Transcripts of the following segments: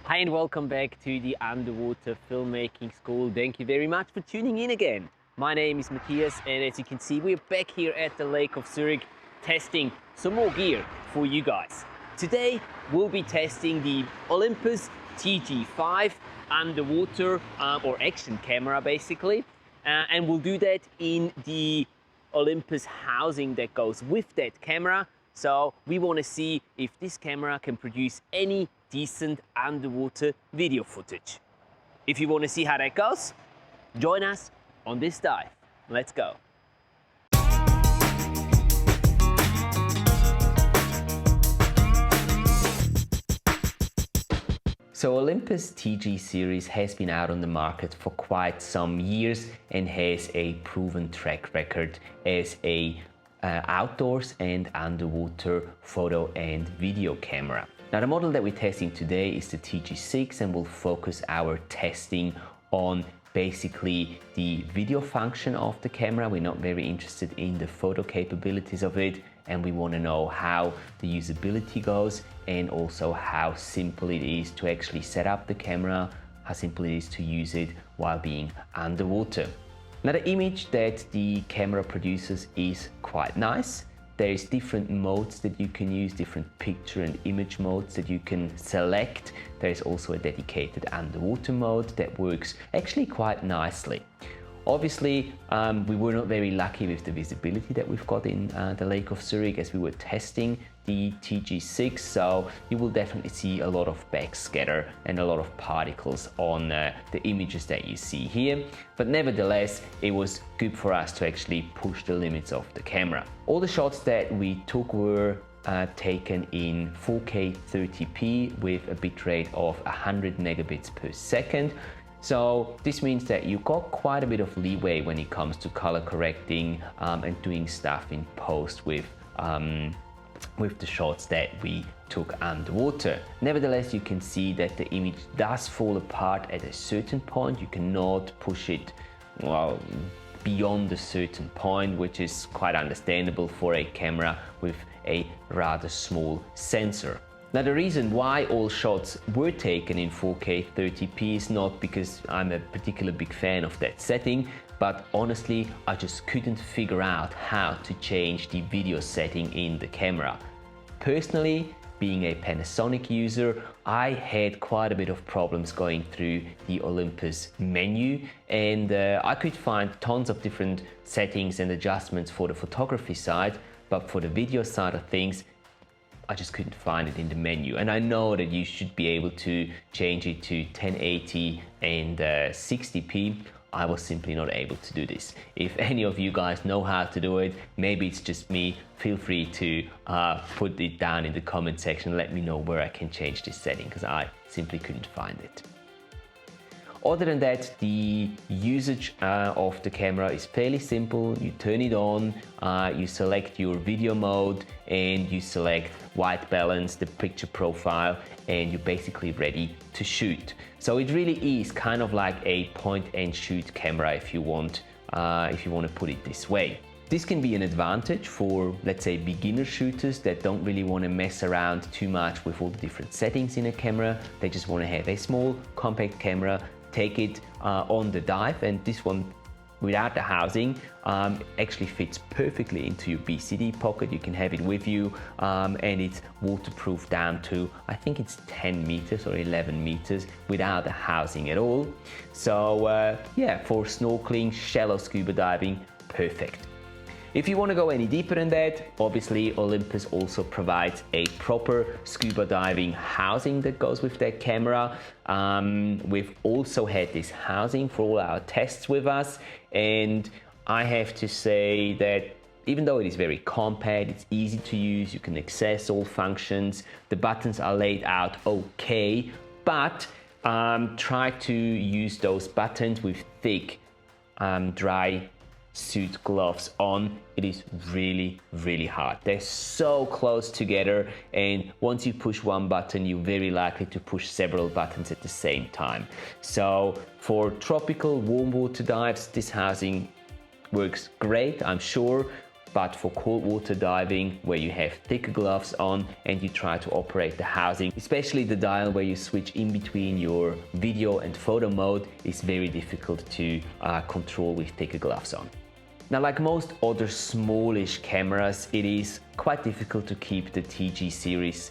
Hi and welcome back to the Underwater Filmmaking School. Thank you very much for tuning in again. My name is Matthias and as you can see we're back here at the Lake of Zurich testing some more gear for you guys. Today we'll be testing the Olympus TG6 underwater or action camera basically, and we'll do that in the Olympus housing that goes with that camera. So we want to see if this camera can produce any decent underwater video footage. If you want to see how that goes, join us on this dive. Let's go. So Olympus TG series has been out on the market for quite some years and has a proven track record as a outdoors and underwater photo and video camera. Now the model that we're testing today is the TG6 and we'll focus our testing on basically the video function of the camera. We're not very interested in the photo capabilities of it, and we want to know how the usability goes and also how simple it is to actually set up the camera, how simple it is to use it while being underwater. Now the image that the camera produces is quite nice. There's different modes that you can use, different picture and image modes that you can select. There's also a dedicated underwater mode that works actually quite nicely. Obviously, we were not very lucky with the visibility that we've got in the Lake of Zurich as we were testing the TG6, so you will definitely see a lot of backscatter and a lot of particles on the images that you see here. But nevertheless, it was good for us to actually push the limits of the camera. All the shots that we took were taken in 4K 30p with a bitrate of 100 megabits per second. So this means that you got quite a bit of leeway when it comes to color correcting and doing stuff in post with the shots that we took underwater. Nevertheless, you can see that the image does fall apart at a certain point. You cannot push it beyond a certain point, which is quite understandable for a camera with a rather small sensor. Now the reason why all shots were taken in 4K 30p is not because I'm a particular big fan of that setting, but honestly I just couldn't figure out how to change the video setting in the camera. Personally, being a Panasonic user, I had quite a bit of problems going through the Olympus menu, and I could find tons of different settings and adjustments for the photography side, but for the video side of things I just couldn't find it in the menu. And I know that you should be able to change it to 1080 and 60p. I was simply not able to do this. If any of you guys know how to do it, maybe it's just me, feel free to put it down in the comment section. Let me know where I can change this setting because I simply couldn't find it. Other than that, the usage of the camera is fairly simple. You turn it on, you select your video mode and you select white balance, the picture profile, and you're basically ready to shoot. So it really is kind of like a point and shoot camera if you want to put it this way. This can be an advantage for, let's say, beginner shooters that don't really want to mess around too much with all the different settings in a camera. They just want to have a small compact camera, take it on the dive, and this one without the housing actually fits perfectly into your BCD pocket. You can have it with you and it's waterproof down to, I think it's 10 meters or 11 meters without the housing at all. So yeah, for snorkeling, shallow scuba diving, perfect. If you want to go any deeper than that, obviously Olympus also provides a proper scuba diving housing that goes with that camera. We've also had this housing for all our tests with us, and I have to say that even though it is very compact, it's easy to use, you can access all functions, the buttons are laid out okay, but try to use those buttons with thick, dry suit gloves on. It is really hard. They're so close together, and once you push one button, you're very likely to push several buttons at the same time. So for tropical warm water dives, this housing works great, I'm sure. but for cold water diving, where you have thicker gloves on and you try to operate the housing, especially the dial where you switch in between your video and photo mode, is very difficult to control with thicker gloves on. Now, like most other smallish cameras, it is quite difficult to keep the TG series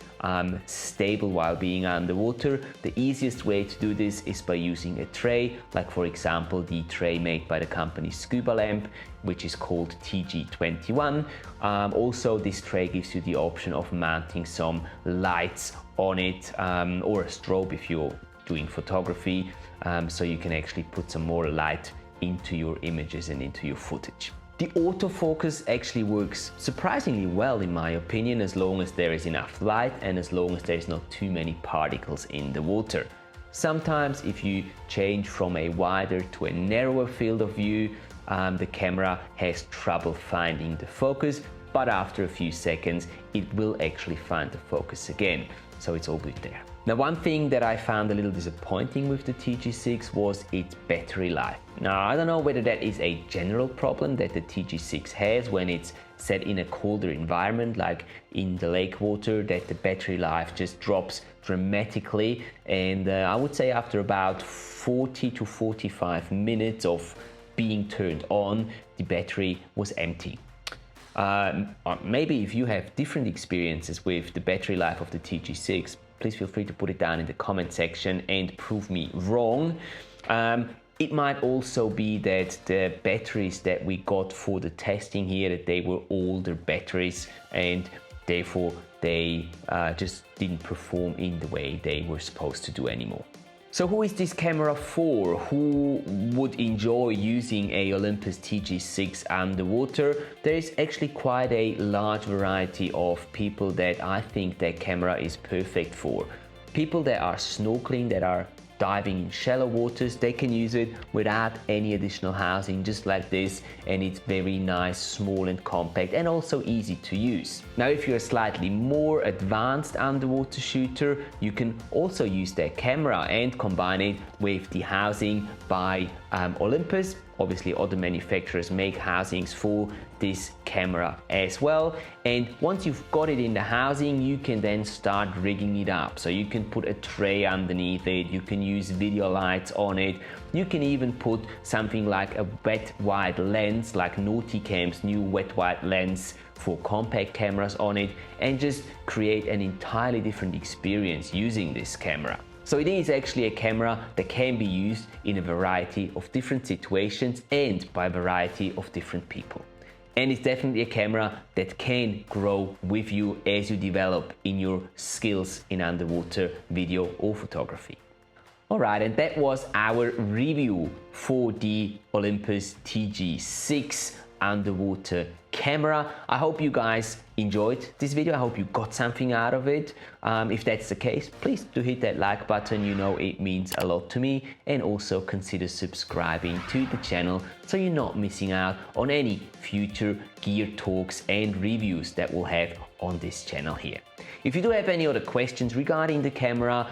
stable while being underwater. The easiest way to do this is by using a tray, like for example the tray made by the company Scuba Lamp, which is called TG21. Also, this tray gives you the option of mounting some lights on it, or a strobe if you're doing photography, so you can actually put some more light into your images and into your footage. The autofocus actually works surprisingly well in my opinion, as long as there is enough light and as long as there's not too many particles in the water. Sometimes if you change from a wider to a narrower field of view, the camera has trouble finding the focus, but after a few seconds it will actually find the focus again, so it's all good there. Now, one thing that I found a little disappointing with the TG6 was its battery life. Now, I don't know whether that is a general problem that the TG6 has when it's set in a colder environment, like in the lake water, that the battery life just drops dramatically. And I would say after about 40 to 45 minutes of being turned on, the battery was empty. Maybe if you have different experiences with the battery life of the TG6, please feel free to put it down in the comment section and prove me wrong. It might also be that the batteries that we got for the testing here, that they were older batteries and therefore they just didn't perform in the way they were supposed to do anymore. So who is this camera for? Who would enjoy using a Olympus TG6 underwater? There is actually quite a large variety of people that I think that camera is perfect for. People that are snorkeling, that are diving in shallow waters, they can use it without any additional housing, just like this, and it's very nice, small and compact, and also easy to use. Now, if you're a slightly more advanced underwater shooter, you can also use that camera and combine it with the housing by Olympus. Obviously, other manufacturers make housings for this camera as well. And once you've got it in the housing, you can then start rigging it up. So you can put a tray underneath it, you can use video lights on it, you can even put something like a wet wide lens, like Nauticam's new wet wide lens for compact cameras on it, and just create an entirely different experience using this camera. So it is actually a camera that can be used in a variety of different situations and by a variety of different people. And it's definitely a camera that can grow with you as you develop in your skills in underwater video or photography. Alright, and that was our review for the Olympus TG6 underwater camera. I hope you guys enjoyed this video. I hope you got something out of it. If that's the case, please do hit that like button. You know it means a lot to me. And also consider subscribing to the channel so you're not missing out on any future gear talks and reviews that we'll have on this channel here. If you do have any other questions regarding the camera,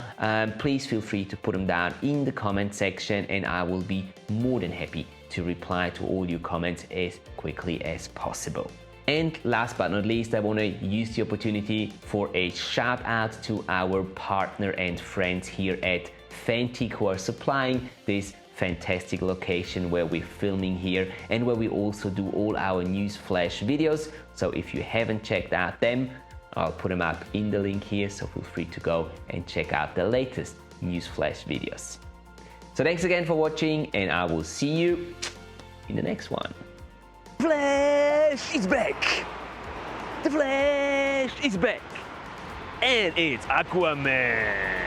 please feel free to put them down in the comment section and I will be more than happy to reply to all your comments as quickly as possible. And last but not least, I want to use the opportunity for a shout out to our partner and friends here at Fantic, who are supplying this fantastic location where we're filming here and where we also do all our news flash videos. So if you haven't checked out them, I'll put them up in the link here, so feel free to go and check out the latest news flash videos. So thanks again for watching and I will see you in the next one. Flash is back! The Flash is back! And it's Aquaman!